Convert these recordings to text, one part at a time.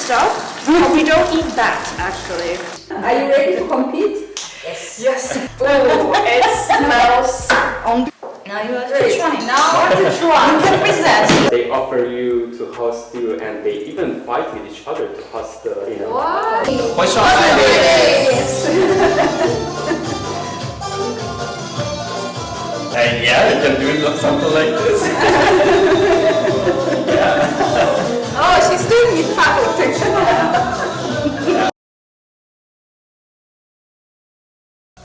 stuff. But we don't eat that, actually. Are you ready to compete? Yes. Yes. Oh, it smells on. Now you have to try. Now you have to try. You can present. They offer you to host you, and they even fight with each other to host the, you know. Wow. What's your idea? And yeah, you can do something like this. Yeah. Oh, she's doing it perfect.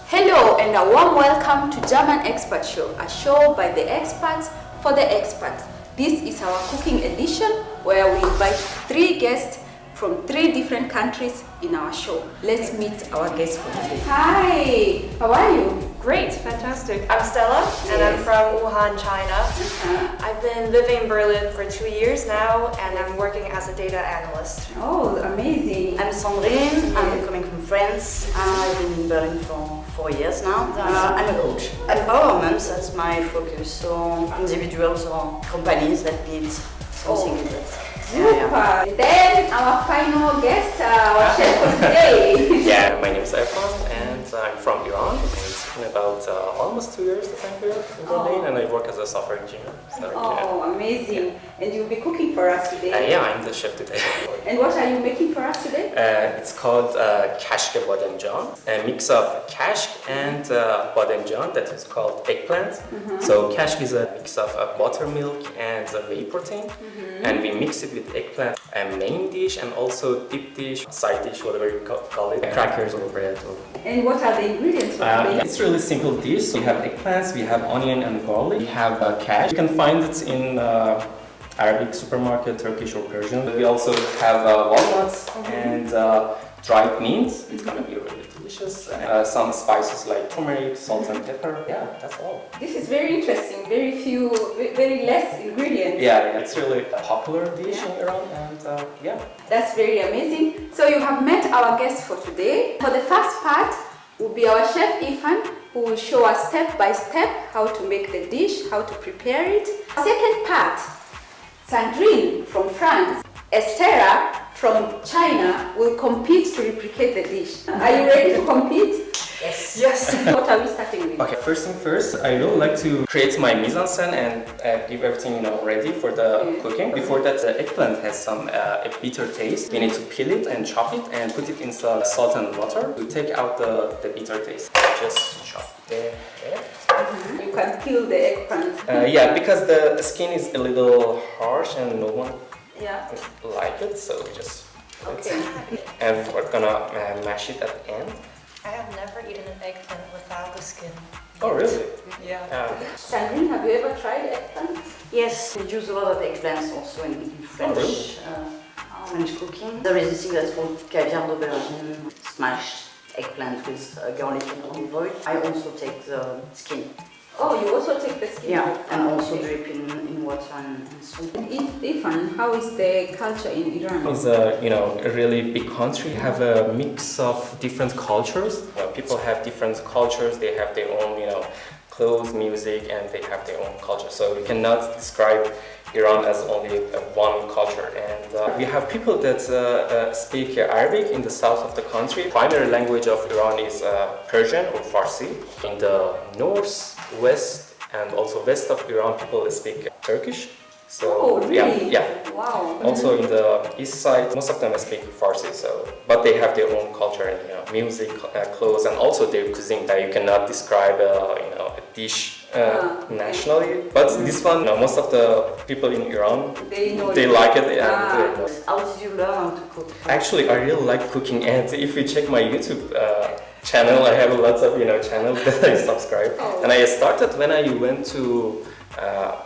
Hello and a warm welcome to German Expat Show, a show by the expats for the expats. This is our cooking edition where we invite 3 guests from 3 different countries in our show. Let's meet our guests for today. Hi, how are you? Great, fantastic. I'm Stella, and I'm from Wuhan, China. I've been living in Berlin for 2 years now, and I'm working as a data analyst. Oh, amazing. I'm Sandrine, I'm coming from France. I've been in Berlin for 4 years now. I'm a coach. Empowerment, that's my focus. So individuals or companies that need something like that. Super. Then our final guest, our chef for today. Yeah, my name is Irfan, and I'm from Iran. It's been about almost 2 years that I'm here in Berlin, and I work as a software engineer. So, Amazing. Yeah. And you'll be cooking for us today? Yeah, I'm the chef today. And what are you making for us today? It's called kashk bademjan, a mix of kashk and bademjan that is called eggplant. So kashk is a mix of buttermilk and whey protein, and we mix it with eggplant, a main dish and also dip dish, side dish, whatever you call it, crackers or bread. And what are the ingredients for today? It's really simple dish. We have eggplants, we have onion and garlic, we have cash. You can find it in Arabic supermarket, Turkish or Persian. We also have walnuts and dried mint. It's gonna be really delicious. Some spices like turmeric, salt and pepper. Yeah, that's all. This is very interesting. Very less ingredients. Yeah, it's really a popular dish in Iran, and yeah. That's very amazing. So you have met our guest for today. For the first part will be our chef Ifan, who will show us step by step how to make the dish, how to prepare it. Second part, Sandrine from France, Estera from China will compete to replicate the dish. Are you ready to compete? Yes. Yes. What are we starting with? Okay, first thing first, I really like to create my mise en scène and give everything ready for the cooking. Before that, the eggplant has some a bitter taste. We need to peel it and chop it and put it in some salt and water to take out the bitter taste. Just chop there. You can peel the eggplant. Yeah, because the skin is a little harsh and no one like it, so just and we're gonna mash it at the end. I have never eaten an eggplant without the skin. Oh, really? Yeah. Sandrine, have you ever tried eggplant? Yes, we use a lot of eggplants also in French, French cooking. There is this thing that's called caviar d'aubergine, smashed eggplant with garlic and olive oil. I also take the skin. Oh, you also take the skin? Yeah, and also drip in water and salt. Ifan, how is the culture in Iran? It's a really big country. Have a mix of different cultures. People have different cultures. They have their own clothes, music, and they have their own culture. So we cannot describe Iran as only one culture. And we have people that speak Arabic in the south of the country. Primary language of Iran is Persian or Farsi. In the north, west, and also west of Iran, people speak Turkish. So really? yeah. Wow. Also in the east side, most of them speak Farsi. But they have their own culture and music, clothes, and also their cuisine. That you cannot describe a dish nationally. But this one, most of the people in Iran they like it. And how did you learn how to cook? Actually, I really like cooking, and if you check my YouTube channel, I have lots of channels that I subscribe. And I started when I went to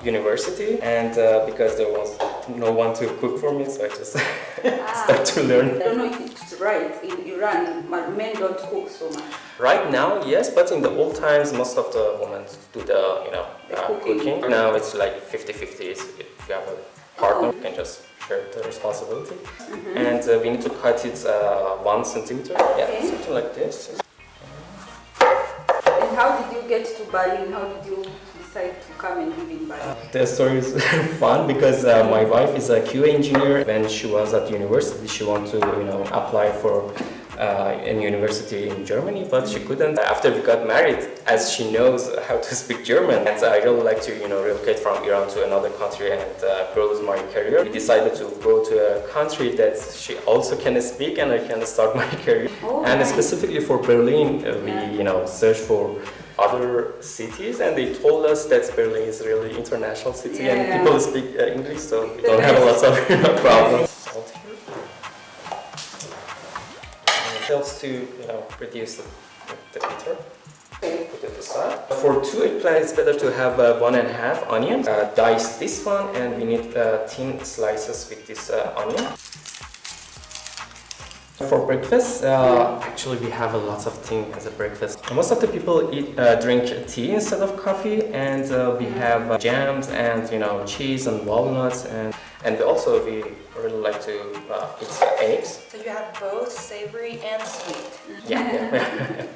university, and because there was no one to cook for me, so I just started to learn. I don't know if it's right, in Iran men don't cook so much. Right now, yes, but in the old times, most of the women do the cooking. Now it's like 50-50. If you have a partner, you can just share the responsibility. And we need to cut it 1 centimeter, something like this. And how did you get to Berlin? How did you decide to come and live in Berlin? The story is fun because my wife is a QA engineer. When she was at university, she wanted to, apply for a university in Germany, but she couldn't. After we got married, as she knows how to speak German, and I really like to, relocate from Iran to another country and grow my career. We decided to go to a country that she also can speak, and I can start my career. And specifically for Berlin, we, searched for other cities, and they told us that Berlin is a really international city and people speak English, so we don't have lots of problems. Salt here. And it helps to reduce the bitter. Put it aside. For 2 eggplants, it's better to have 1.5 onion. Dice this one, and we need thin slices with this onion. For breakfast, actually we have a lot of things as a breakfast. Most of the people drink tea instead of coffee, and we have jams and cheese and walnuts, and also we really like to eat eggs. So you have both savory and sweet. Yeah.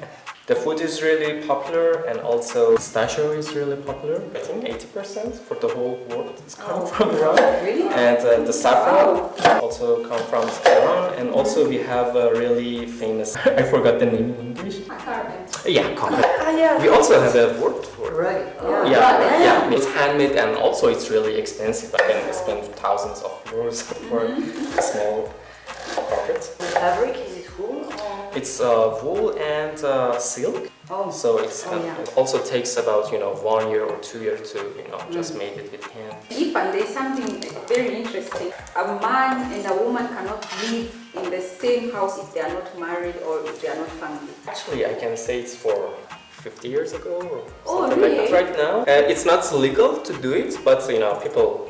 The food is really popular, and also pistachio is really popular. I think 80% for the whole world is coming from Iran. Really? And the saffron also come from Iran. And also we have a really famous, I forgot the name in English. Carbon. Yeah, carbon. Yeah. We also have a word for it. Right. Yeah. It's handmade, and also it's really expensive. I can spend thousands of euros for a small carpet. The fabric, is it wool or? It's wool and silk. Oh. So it also takes about 1 year or 2 years to just make it with hand. Ifan, there's something very interesting. A man and a woman cannot live in the same house if they are not married or if they are not family. Actually, I can say it's for 50 years ago or Oh, something really? like that right now. It's not legal to do it, but people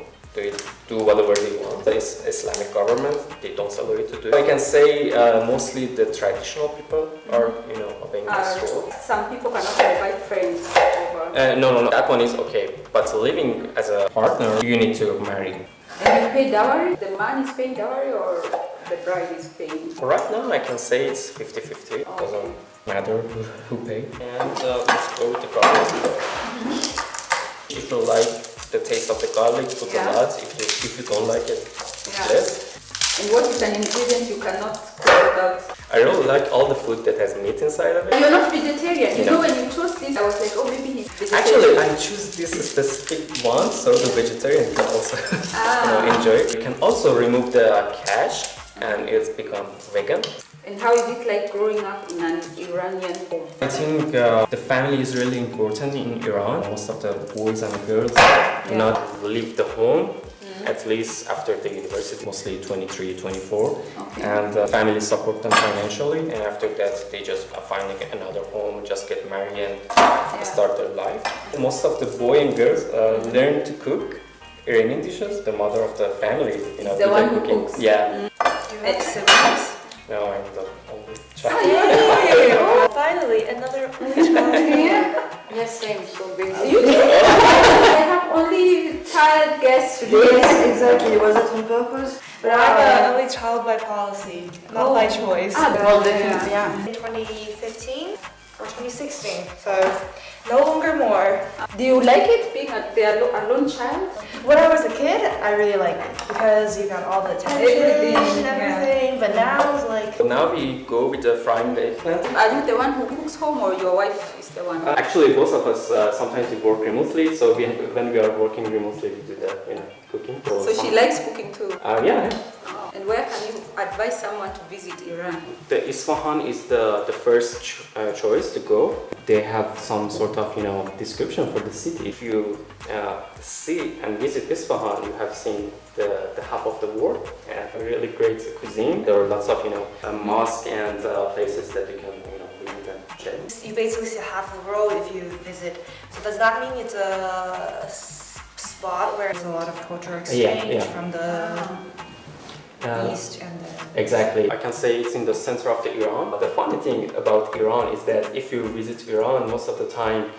do whatever they want. It's Islamic government, they don't allow you to do it. I can say mostly the traditional people are obeying this rule. Some people cannot invite friends over. No, that one is okay. But living as a partner, you need to marry. And you pay dowry? The man is paying dowry or the bride is paying? Right now, I can say it's 50-50. It doesn't matter who pays. And let's go with the garlic. If you like the taste of the garlic, put a lot. If you don't like it, less. And what is an ingredient you cannot cook without? I really like all the food that has meat inside of it. You're not vegetarian. You No. know, when you chose this, I was like, oh, maybe he's vegetarian. Actually, I choose this specific one, so the vegetarian can also enjoy it. You can also remove the cash, and it's become vegan. And how is it like growing up in an Iranian home? I think the family is really important in Iran. Most of the boys and girls do not leave the home, at least after the university, mostly 23, 24. Okay. And family support them financially, and after that they just find another home, just get married and start their life. Most of the boy and girls learn to cook Iranian dishes. The mother of the family, the one who cooks. Yeah. You have siblings? No, I'm the only child. Oh, finally, another only child. Yes, same. So big. I have only child guests today. Yes, exactly. Was that on purpose? But I'm an only child by policy, not by choice. Well, definitely, yeah. In 2015 or 2016, so no longer more. Do you like it being the alone child? When I was a kid, I really liked it because you got all the attention and everything, but now it's like... Now we go with the frying the eggplant. Are you the one who cooks home or your wife is the one? Actually, both of us sometimes we work remotely, so when we are working remotely, we do the cooking. So she likes cooking too? Yeah. And where can you advise someone to visit Iran? The Isfahan is the first choice to go. They have some sort of description for the city. If you see and visit Isfahan, you have seen the half of the world and a really great cuisine. There are lots of mosques and places that you can visit and check. You basically see half the world if you visit. So does that mean it's a spot where there's a lot of cultural exchange from the east and the... Exactly. I can say it's in the center of the Iran. But the funny thing about Iran is that if you visit Iran, most of the time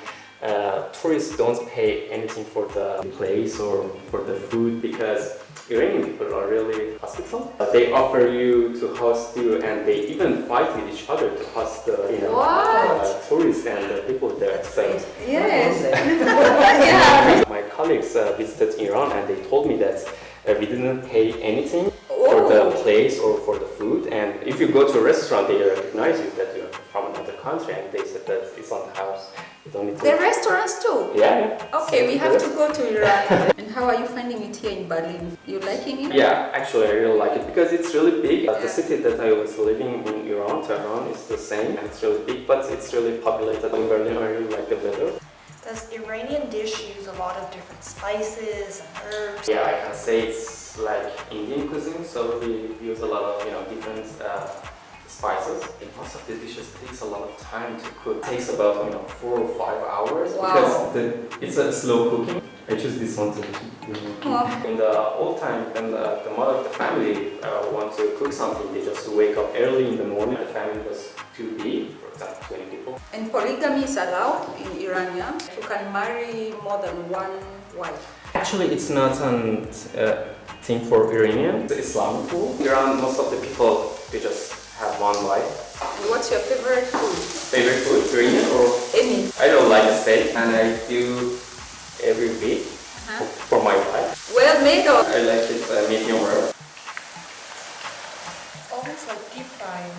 tourists don't pay anything for the place or for the food because Iranian people are really hospitable. They offer you to host you, and they even fight with each other to host the tourists and the people there. Yes. Yeah. My colleagues visited Iran, and they told me that we didn't pay anything for the place or for the food. And if you go to a restaurant, they recognize you that you're from another country, and they said that it's on the house. You don't need to. The restaurants too? Yeah. Okay, we have to go to Iran. And how are you finding it here in Berlin? You liking it? Yeah, actually I really like it because it's really big. The city that I was living in Iran, Tehran, is the same. It's really big, but it's really populated. In Berlin, I really like the weather. Does Iranian dish use a lot of different spices and herbs? Yeah, I can say it's like Indian cuisine, so we use a lot of different spices. And most of the dishes takes a lot of time to cook. It takes about 4 or 5 hours because it's a slow cooking. I choose this one to In the old time, when the mother of the family want to cook something, they just wake up early in the morning. The family was too big, for example, 20 people. And polygamy is allowed in Iran, yeah? You can marry more than one wife. Actually, it's not a thing for Iranian. It's Islamic rule. Iran, most of the people, they just have one wife. And what's your favorite food? Favorite food, Iranian or? Any. I don't like steak, and I do every week for my wife. Well made or? I like it medium rare. Almost like deep frying.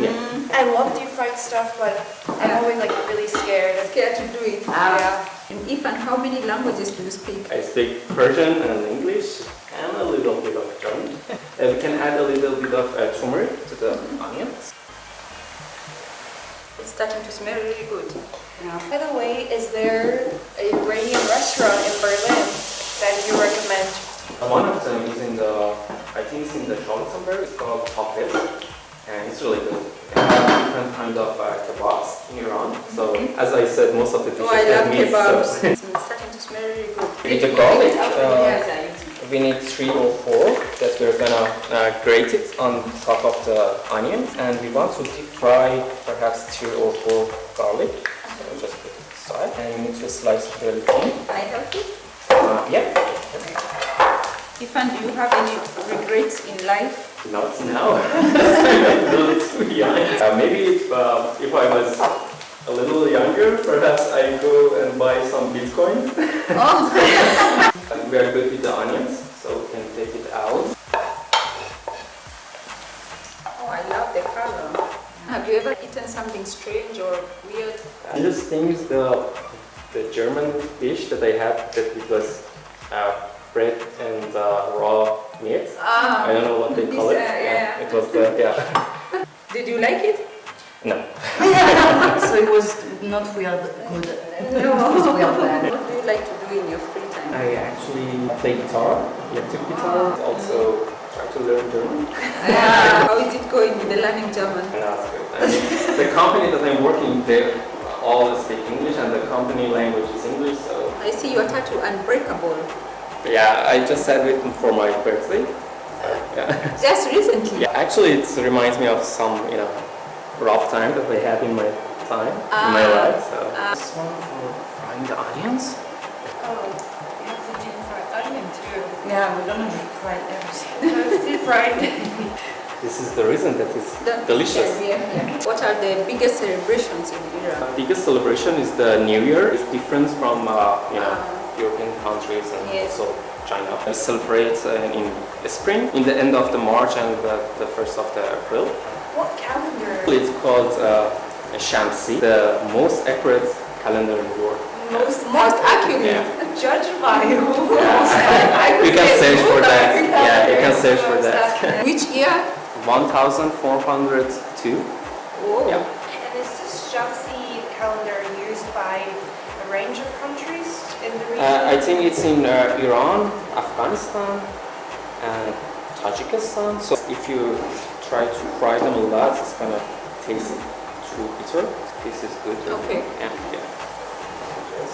Yeah. I love deep fried stuff, but I'm always like really scared. Scared to do it. Yeah. And Ifan, how many languages do you speak? I speak Persian and English and a little bit of German. We can add a little bit of turmeric to the onions. It's starting to smell really good. By the way, is there an Iranian restaurant in Berlin that you recommend? One of them is I think it's in the Charlottenburg. It's called Traveltips, and it's really good. They have different kind of kebabs in Iran. So as I said, most of the dishes I love have meat. kebabs. So. It's starting to smell really good. With the garlic, we need 3 or 4 that we're gonna grate it on top of the onions, and we want to deep fry perhaps 2 or 4 garlic. So we'll just put it aside, and you need to slice it really thin. Can I help you? Yeah. Ifan, do you have any regrets in life? Not now. I'm really too young. Maybe if I was a little younger, perhaps I go and buy some Bitcoin. We are good with the onions, so we can take it out. Oh, I love the color. Have you ever eaten something strange or weird? I just think the German dish that I had, that it was bread and raw meat. I don't know what they call it. Yeah. It was Did you like it? No. So it was not weird good. No. It was weird bad. What do you like to do in your free time? I actually play guitar, electric guitar. Also try to learn German. How is it going with the learning German? And that's good. I mean, the company that I'm working, they all speak English, and the company language is English. So I see your tattoo, Unbreakable. yeah, I just had it for my birthday. Yeah. Just recently? Yeah, actually, it reminds me of some, rough time that I had in my time, in my life. So. This one for frying the onions. Oh, you have to deep fry onion too. Yeah, we're gonna try everything. So it's deep fried. This is the reason that it's delicious. Yeah. What are the biggest celebrations in Iran? The biggest celebration is the New Year. It's different from, European countries and also China. We celebrate in the spring, in the end of the March and the 1st of the April. What calendar? It's called Shamsi, the most accurate calendar in the world. Most accurate. Yeah. Judged by who? You can search for that. Yeah, you can search for that. Which year? 1402. Oh. Yeah. And is this Shamsi calendar used by a range of countries in the region? I think it's in Iran, Afghanistan, and Tajikistan. So if you try to fry them a lot, it's gonna taste too bitter. This is good. Okay. Yeah. Yes.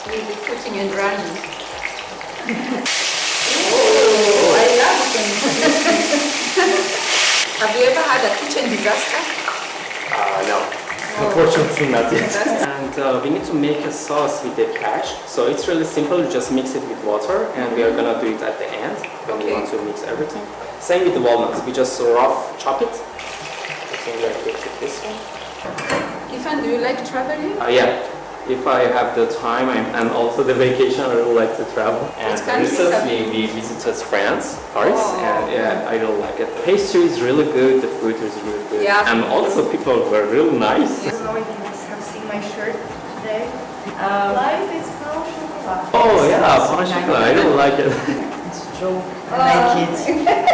We'll be cooking and running. Oh, I love them. Have you ever had a kitchen disaster? No. Oh, Unfortunately not yet. And we need to make a sauce with the cash. So it's really simple, you just mix it with water and we are gonna do it at the end when we want to mix everything. Same with the walnuts, we just rough chop it. I think we are good with this one. Ifan, do you like traveling? Yeah, if I have the time and also the vacation, I would like to travel. And recently we visited France, Paris, and yeah, I really like it. The pastry is really good, the food is really good, and also people were really nice. I don't know if you guys have seen my shirt today. Life is pain au chocolat. Oh yeah, pain au chocolat, I really like it. It's a joke. I like it.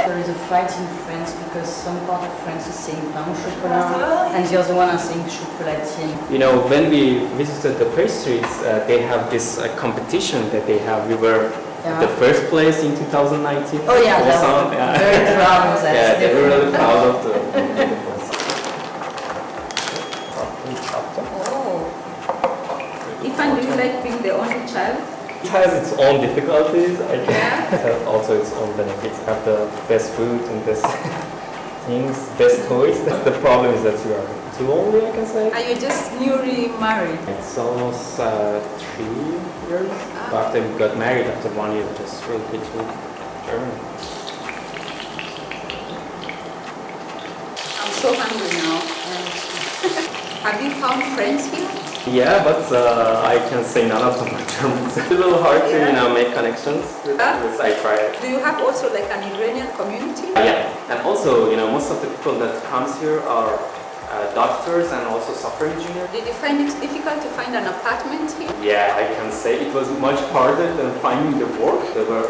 There is a fight in France because some part of France is saying pain au chocolat and the other one is saying chocolatier. You know, when we visited the pastries, they have this competition that they have. We were the first place in 2019. Oh yeah, very proud of that. Yeah, they were really proud of the Ifan, do you like being the only child? It has its own difficulties, I guess. It has also its own benefits. Have the best food and best things, best toys. The problem is that you are too lonely, I can say. Are you just newly married? It's almost 3 years. After we got married, after 1 year, we just relocated to Germany. I'm so hungry now. Have you found friends here? Yeah, but I can say none of them are German. It's a little hard to make connections with this. I try it. Do you have also like an Iranian community? Yeah, and also most of the people that comes here are doctors and also software engineers. Did you find it difficult to find an apartment here? Yeah, I can say it was much harder than finding the work. There were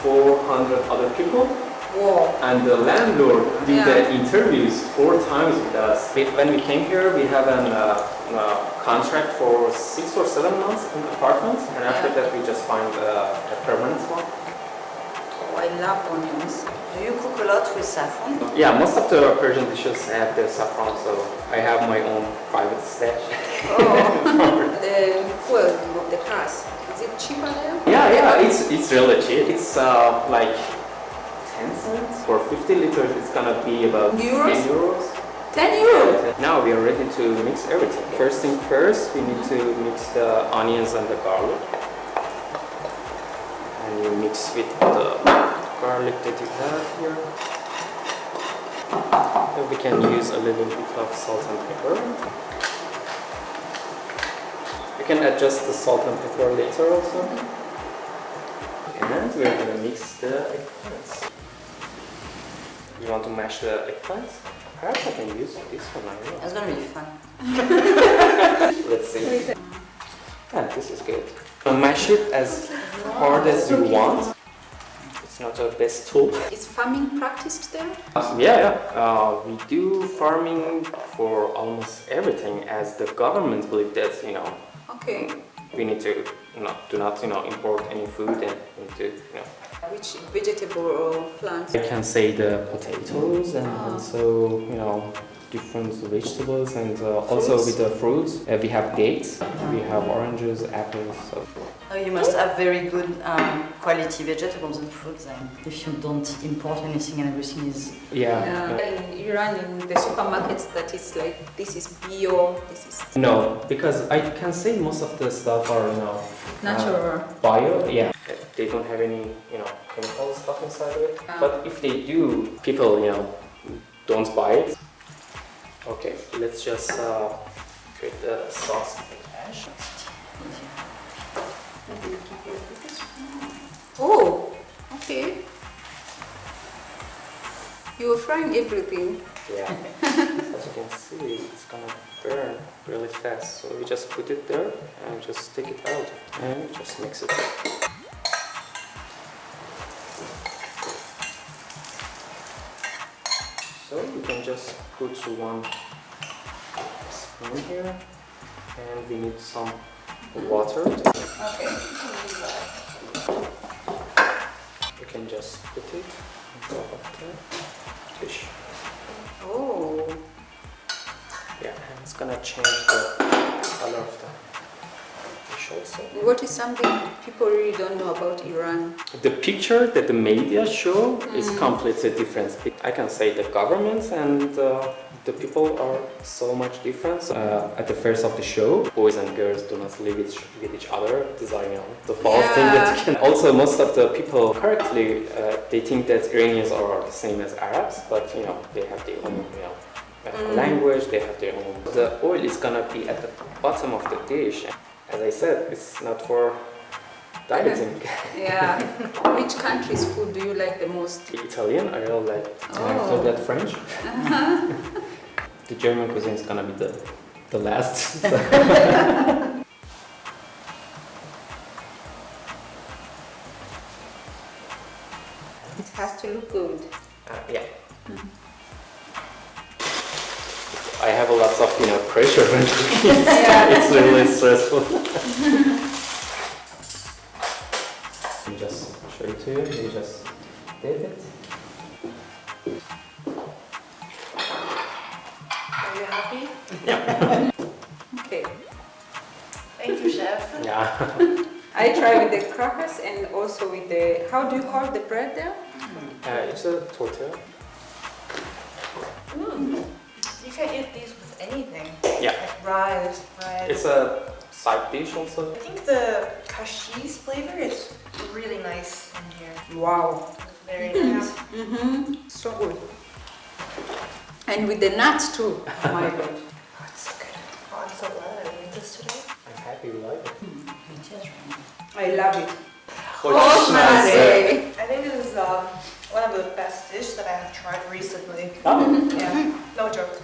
400 other people. Wow. And the landlord did the interviews 4 times with us. When we came here, we have a contract for 6 or 7 months in the apartment, and after that we just find a permanent one. Oh, I love onions. Do you cook a lot with saffron? Yeah, most of the Persian dishes have the saffron, so I have my own private stash. The fuel of the cars, is it cheaper there? Yeah, it's really cheap. It's like 10 cents. For 50 liters, it's gonna be about Euros? 10 euros. 10 euros? Now we are ready to mix everything. First thing first, we need to mix the onions and the garlic. And you mix with the garlic that you have here. And we can use a little bit of salt and pepper. You can adjust the salt and pepper later also. And we're gonna mix the eggplants. You want to mash the eggplants? Perhaps I can use this one, I don't know. It's gonna be fun. Let's see. Yeah, this is good. Mash it as hard as you want. It's not the best tool. Is farming practiced there? Yeah. We do farming for almost everything, as the government believes that, Okay. we need to do not import any food, and we need to, Which vegetable or plants? I can say the potatoes and also, different vegetables, and also with the fruits. We have dates, we have oranges, apples. So. Oh, you must have very good quality vegetables and fruits then. If you don't import anything and everything is... Yeah. In Iran, in the supermarkets, that is like, this is bio, this is... No, because I can say most of the stuff are, natural. Bio, yeah. They don't have any, chemical stuff inside of it. But if they do, people, don't buy it. Okay, let's just create the sauce with the cash. Oh, okay. You were frying everything. Yeah, as you can see, it's gonna burn really fast. So we just put it there and just take it out and just mix it. So you can just put 1 spoon here, and we need some water. Okay. You can just put it on top of the dish. Oh. Yeah, and it's gonna change the color of the dish also. So. What is something people really don't know about Iran? The picture that the media show is completely different. I can say the governments and the people are so much different. At the first of the show, boys and girls do not live with each other. These are, the false thing that can. Also, most of the people correctly they think that Iranians are the same as Arabs, but they have their own language. They have their own. The oil is gonna be at the bottom of the dish. As I said, it's not for dieting. Yeah. Which country's food do you like the most? Italian, I really like. After that, French. The German cuisine is gonna be the last. It has to look good. Yeah. I have a lot of pressure when cooking. It's really stressful. You just show it to you. You just dip it. Are you happy? Yeah. Okay. Thank you, chef. Yeah. I try with the crackers and also with the, how do you call the bread there? It's a tortilla. You can eat these with anything. Yeah. Like rice. It's a side dish also. I think the cashews flavor is really nice in here. Wow. Very nice. So good. And with the nuts too. Oh my god. Oh, it's so good. Oh, I'm so glad I made this today. I'm happy you like it. I love it. Culturalexchange. I think this is one of the best dishes that I have tried recently. Oh. Yeah, no joke.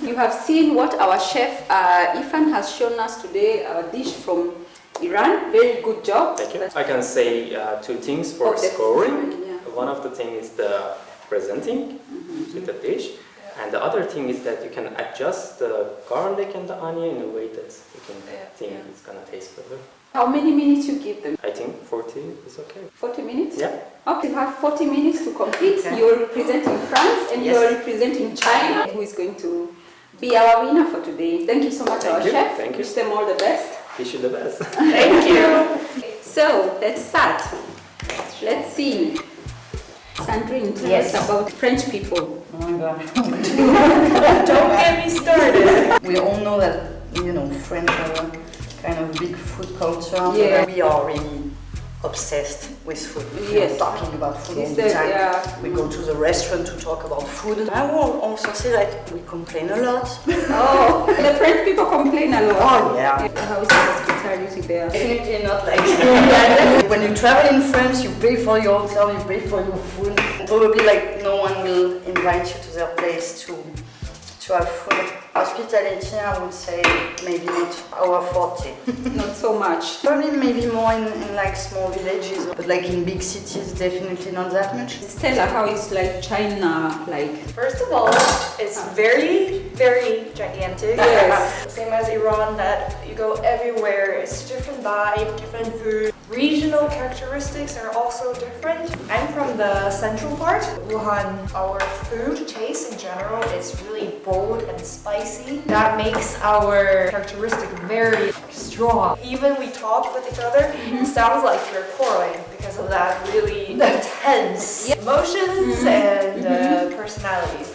You have seen what our chef Ifan has shown us today, a dish from Iran. Very good job. Thank you. I can say two things for Okay. scoring. Yeah. One of the things is the presenting with the dish, and the other thing is that you can adjust the garlic and the onion in a way that you can think it's gonna taste better. How many minutes you give them? I think 40 is okay. 40 minutes? Yeah. Okay, you have 40 minutes to compete. Okay. You're representing France and Yes. you're representing China, who is going to be our winner for today. Thank you so much, Thank our you. chef. Thank you. Wish them all the best. Wish you the best. Thank you. So, let's start. Let's see. Sandrine, tell us about French people. Oh my god. Don't get me started. We all know that, French have a kind of big food culture. Yeah. We are really obsessed with food. We Yes. are talking about food all It's the the- time. yeah. We go to the restaurant to talk about food. I will also say that we complain a lot. Oh, the French people complain a lot. Oh yeah. How is the hospitality there? Definitely not like when you travel in France, you pay for your hotel, you pay for your food. Probably like no one will invite you to their place to have food. Hospitality, I would say maybe not our forte. Not so much. Probably maybe more in like small villages, but like in big cities, definitely not that much. Stella, how is like China like? First of all, it's very, very gigantic. Yes. Same as Iran, that you go everywhere. It's different vibe, different food. Regional characteristics are also different. I'm from the central part, Wuhan. Our food taste in general is really bold and spicy. That makes our characteristic very strong. Even we talk with each other, it sounds like we're quarreling because of that really intense emotions and personalities.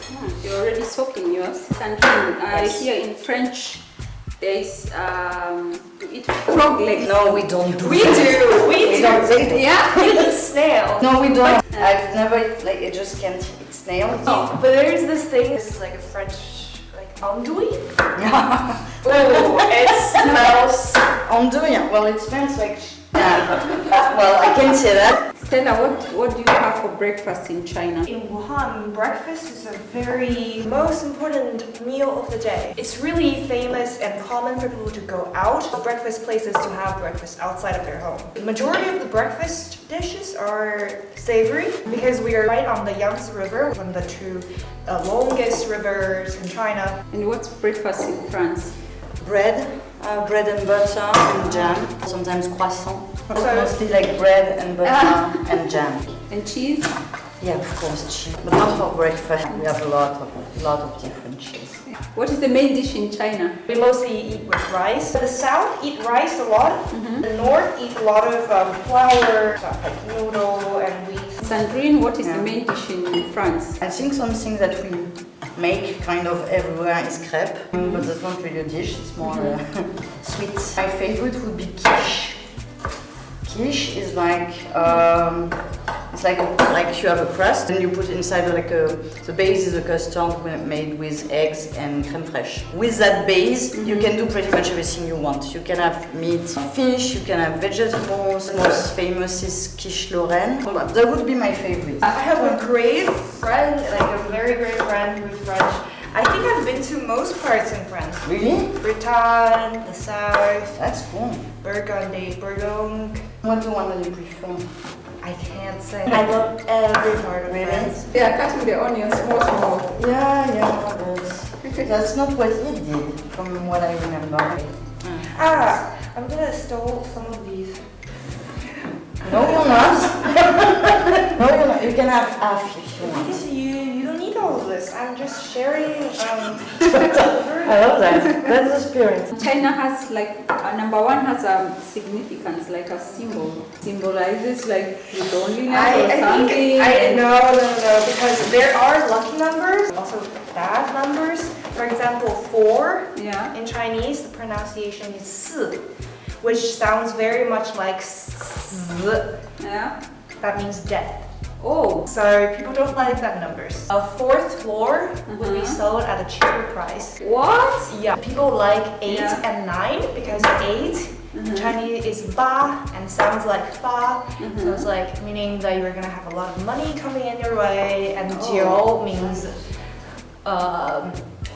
You're already soaking yours. Sandrine, Yes. here in French, there is you eat frog legs. No, we don't do We that. do, we don't do. say that. Yeah. You eat snail. No, we don't. I've never, like, I just can't eat snails. But there's this thing, this is like a French, like andouille. Yeah. Oh, it smells. Andouille, well, it smells like well, I can say that. Stella, what do you have for breakfast in China? In Wuhan, breakfast is a very most important meal of the day. It's really famous and common for people to go out to breakfast places to have breakfast outside of their home. The majority of the breakfast dishes are savory because we are right on the Yangtze River, one of the two longest rivers in China. And what's breakfast in France? Bread and butter and jam, sometimes croissant. Mostly like bread and butter and jam. And cheese? Yeah, of course, cheese. But not for breakfast. We have a lot of different cheese. What is the main dish in China? We mostly eat with rice. The South eat rice a lot, The north eat a lot of flour, stuff like noodle and wheat. Sandrine, what is the main dish in France? I think something that we make kind of everywhere is crepe, but that's not really a dish, it's more sweet. My favorite would be quiche. Quiche is like, it's like you have a crust and you put inside the base is a custard made with eggs and crème fraîche. With that base, you can do pretty much everything you want. You can have meat, fish, you can have vegetables. Most famous is quiche Lorraine. That would be my favorite. I have a great friend, like a very great friend who's French. I think I've been to most parts in France. Really? Bretagne, the south, That's cool. Burgundy, Bourgogne. What do one do you prefer? I can't say. I love every part of France. They are cutting the onions small. Yeah, that's not what he did, from what I remember. I'm gonna steal some of these. No, you're not. No, you're not. You can have half if you want. Because you don't need all of this. I'm just sharing. I love that. That's the spirit. China has like, number one has a significance, like a symbol. Symbolizes like loneliness or something. No, because there are lucky numbers, also bad numbers. For example, 4 Yeah. in Chinese, the pronunciation is 4, which sounds very much like 死. Yeah. That means death. Oh. So people don't like that numbers. A 4th floor would be sold at a cheaper price. What? Yeah. People like 8 Yeah. and 9 because 8 in Chinese is ba and sounds like fa. So it's like meaning that you're gonna have a lot of money coming in your way, and jiao means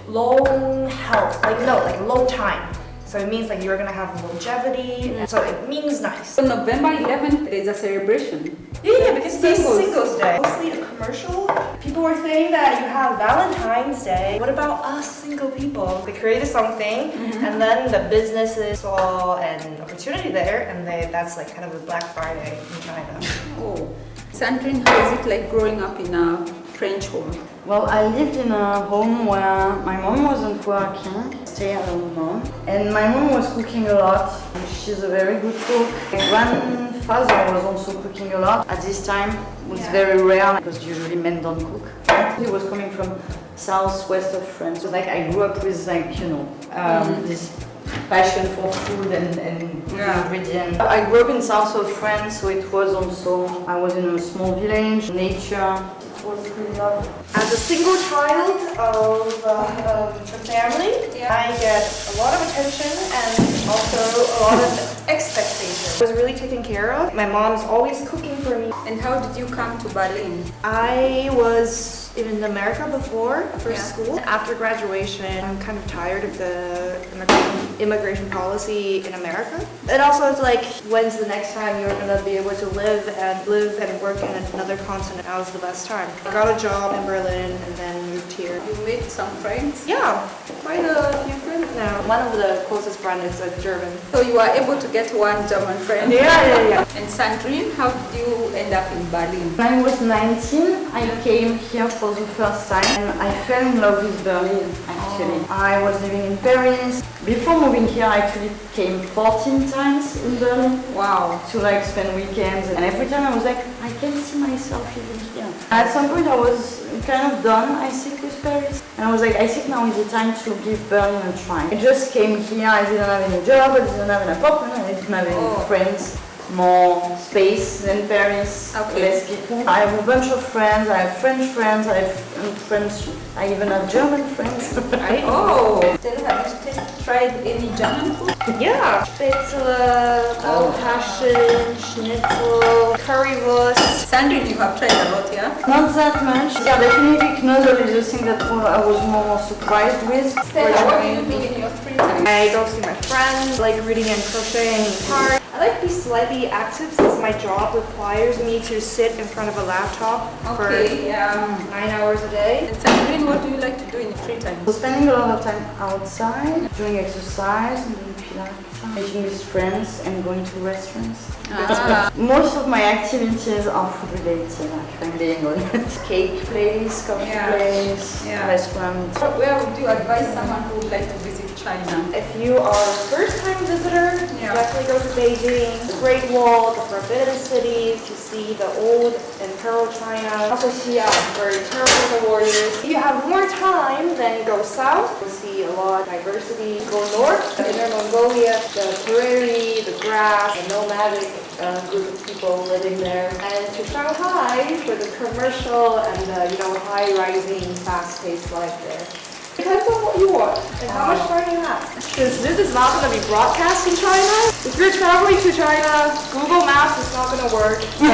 long health, like long time. So it means like you're gonna have longevity. So it means nice. So November 11th, there's a celebration. Yeah, because it's Singles. Singles Day. Mostly a commercial. People were saying that you have Valentine's Day. What about us single people? They created something, and then the businesses saw an opportunity there, and that's like kind of a Black Friday in China. Oh. Sandrine, how is it like growing up in a French home? Well, I lived in a home where my mom wasn't working, stay-at-home mom, and my mom was cooking a lot. She's a very good cook. My grandfather was also cooking a lot. At this time, it was very rare because usually men don't cook. He was coming from southwest of France. So like I grew up with this passion for food and ingredients. I grew up in south of France, so it was also, I was in a small village, nature. Was really lovely. As a single child of a family, I get a lot of attention and also a lot of expectations. I was really taken care of. My mom's always cooking for me. And how did you come to Berlin? I was in America before for school. After graduation, I'm kind of tired of the immigration policy in America. And also it's like, when's the next time you're gonna be able to live and work in another continent? Now's the best time. I got a job in Berlin and then moved here. You made some friends? Yeah, quite a few friends now. One of the closest friends is a German. So you were able to get one German friend? Yeah. And Sandrine, how did you end up in Berlin? When I was 19, I came here for the first time and I fell in love with Berlin actually. I was living in Paris. Before moving here, I actually came 14 times in Berlin. Wow. To like spend weekends, and every time I was like, I can see myself living here. At some point I was kind of done, I think, with Paris. And I was like, I think now is the time to give Berlin a try. I just came here, I didn't have any job, I didn't have an apartment, I didn't have any friends. More space than Paris, less people. I have a bunch of friends, I have French friends, I have French, I even have German friends. Oh! Have you tried any German food? Yeah, Spätzle, Passion, Schnitzel, currywurst. Sandrine, you have tried a lot, yeah? Not that much. Yeah, definitely knödel is the thing that I was more surprised with. Stella, what do you do in your free time? I go see my friends, like reading and crocheting in the park. I like to be slightly active since my job requires me to sit in front of a laptop for 9 hours a day. And Sandrine, what do you like to do in your free time? So spending a lot of time outside, doing exercise, and doing pilates, making with friends and going to restaurants. Most of my activities are food related, actually. Cake place, coffee place, restaurant. Where would you advise someone who would like to visit China? If you are a first-time visitor, definitely go to Beijing, the Great Wall, the Forbidden City, to see the old Imperial China, also Xi'an, where you turn with the warriors. If you have more time, then go south. You'll see a lot of diversity. Go north, Inner Mongolia, the prairie, the grass, the nomadic group of people living there. And to Shanghai for the commercial and the high-rising, fast-paced life there. Depends on what you want and how much time you have. Because this is not going to be broadcast in China. If you're traveling to China, Google Maps is not going to work. So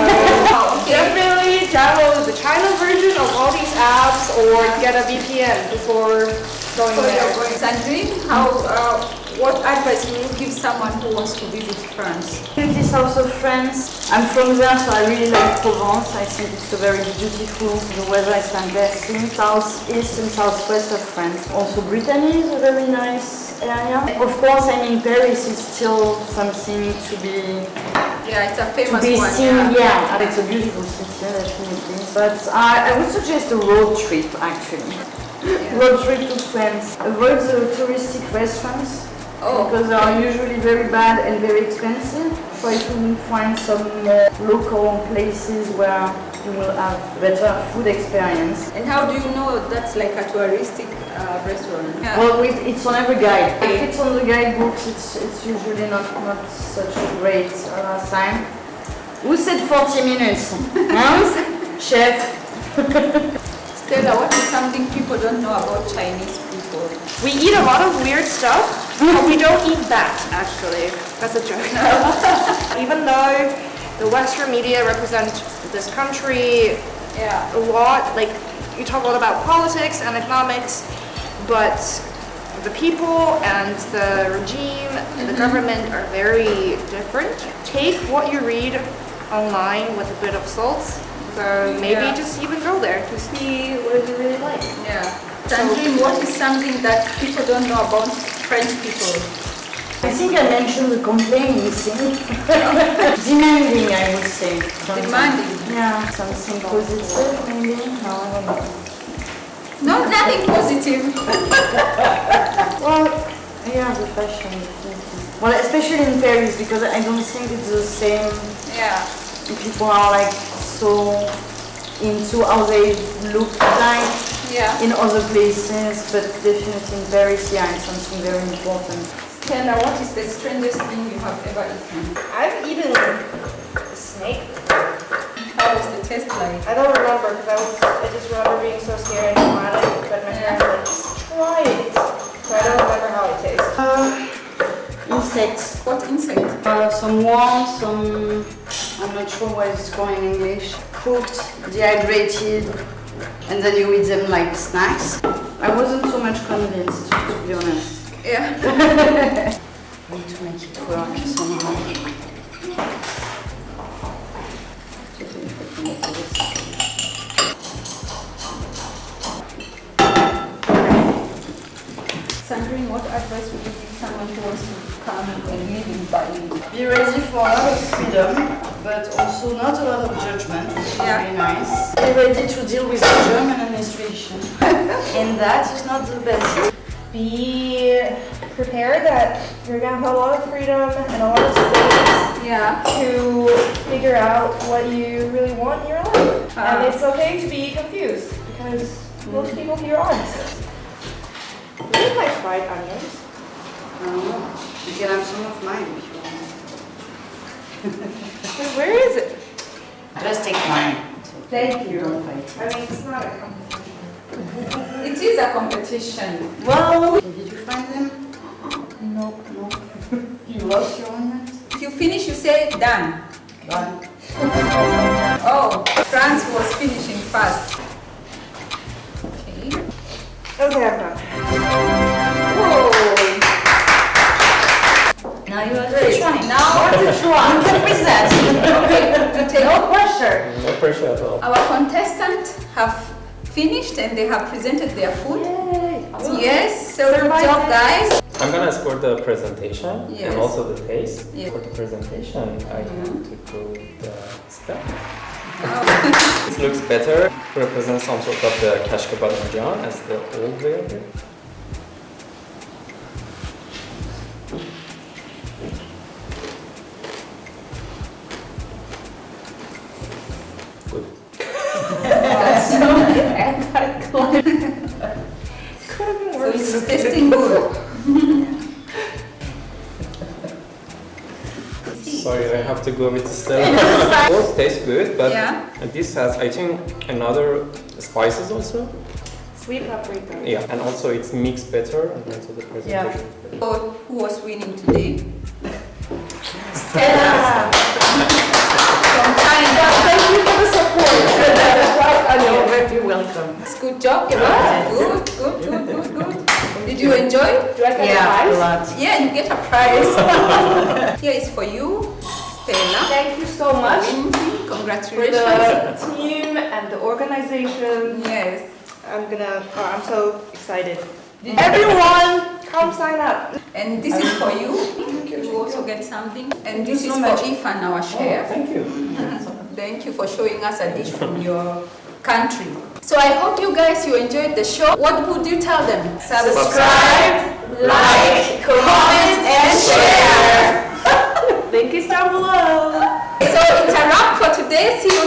definitely download the China version of all these apps or get a VPN before going there. Sandrine, what advice will you give someone who wants to visit France? In the south of France, I'm from there, so I really like Provence. I think it's a very beautiful. The weather is fantastic. Southeast and southwest of France. Also, Brittany is a very nice area. Of course, Paris is still something to be. Yeah, it's a famous one. Seen, yeah, it's a beautiful city, definitely. But I would suggest a road trip, actually. Road trip to France. Avoid the touristic restaurants. Because they are usually very bad and very expensive. Try to find some local places where you will have better food experience. And how do you know that's like a touristic restaurant? Yeah. Well, it's on every guide. If it's on the guidebooks, it's usually not such a great time. Who said 40 minutes? Chef. Stella, what is something people don't know about Chinese people? We eat a lot of weird stuff, but we don't eat that, actually. That's a joke. Even though the Western media represent this country a lot, like you talk a lot about politics and economics, but the people and the regime and the government are very different. Take what you read online with a bit of salt. So maybe just even go there to see what you really like. Yeah. Sandrine, what is something that people don't know about French people? I think I mentioned the complaining thing. Demanding, I would say. Demanding? Yeah, something positive maybe? No, I don't know. No, nothing positive. Well, yeah, the fashion. Well, especially in Paris, because I don't think it's the same. Yeah. People are like so into how they look like in other places, but definitely in Paris, it's something very important. Stella, what is the strangest thing you have ever eaten? I've eaten a snake. How was the taste like? I don't remember because I just remember being so scared and panic, but my parents were like, try it. So I don't remember how it tastes. Insects. What insect? Some worms, I'm not sure what it's called in English. Cooked, dehydrated, and then you eat them like snacks. I wasn't so much convinced, to be honest. Yeah. I need to make it work somehow. Sandrine, what advice would you give someone who wants to come and live in Bali? Be ready for a lot of freedom, but also not a lot of judgment, which is very nice. Be ready to deal with the German administration, and that is not the best. Be prepared that you're going to have a lot of freedom and a lot of space to figure out what you really want in your life. And it's okay to be confused because most people here aren't. Do you like fried onions? You can have some of mine if you want. Where is it? Just take mine. Thank you. Don't fight. I mean, it's not a competition. It is a competition. Well, did you find them? No. You lost your ornament? If you finish, you say done. Done. Oh, France was finishing fast. Okay. Okay, I'm done. Whoa. Now you are ready. Now Which one? You can present. okay, you take No pressure. No pressure at all. Our contestants have finished and they have presented their food. Yay. Yes, so good job, guys. I'm gonna score the presentation Yes. and also the taste. Yes. For the presentation, I have to go the step. Oh. It looks better. Represents some sort of the kashkabat marjan as the old way of it. Good. So it's tasting good. Sorry, I have to go with Stella. Both taste good, but Yeah. this has, I think, another spices also. Sweet paprika. Yeah, and also it's mixed better and also the presentation. So who was winning today? Stella. From China. Thank you for the support. You're very welcome. It's good job. Yeah. Good. Did you enjoy? Do I get a Yeah, a prize? lot. Yeah, you get a prize. Here is for you, Stella. Thank you so much for Congratulations. the team and the organization. Yes. I'm so excited. Everyone, come sign up. And this is for you. You also get something. And this is for Ifan, our chef. Thank you. Thank you for showing us a dish from your country. So I hope you guys enjoyed the show. What would you tell them? Subscribe, like, comment, and share. Link is down below. So it's a wrap for today. See you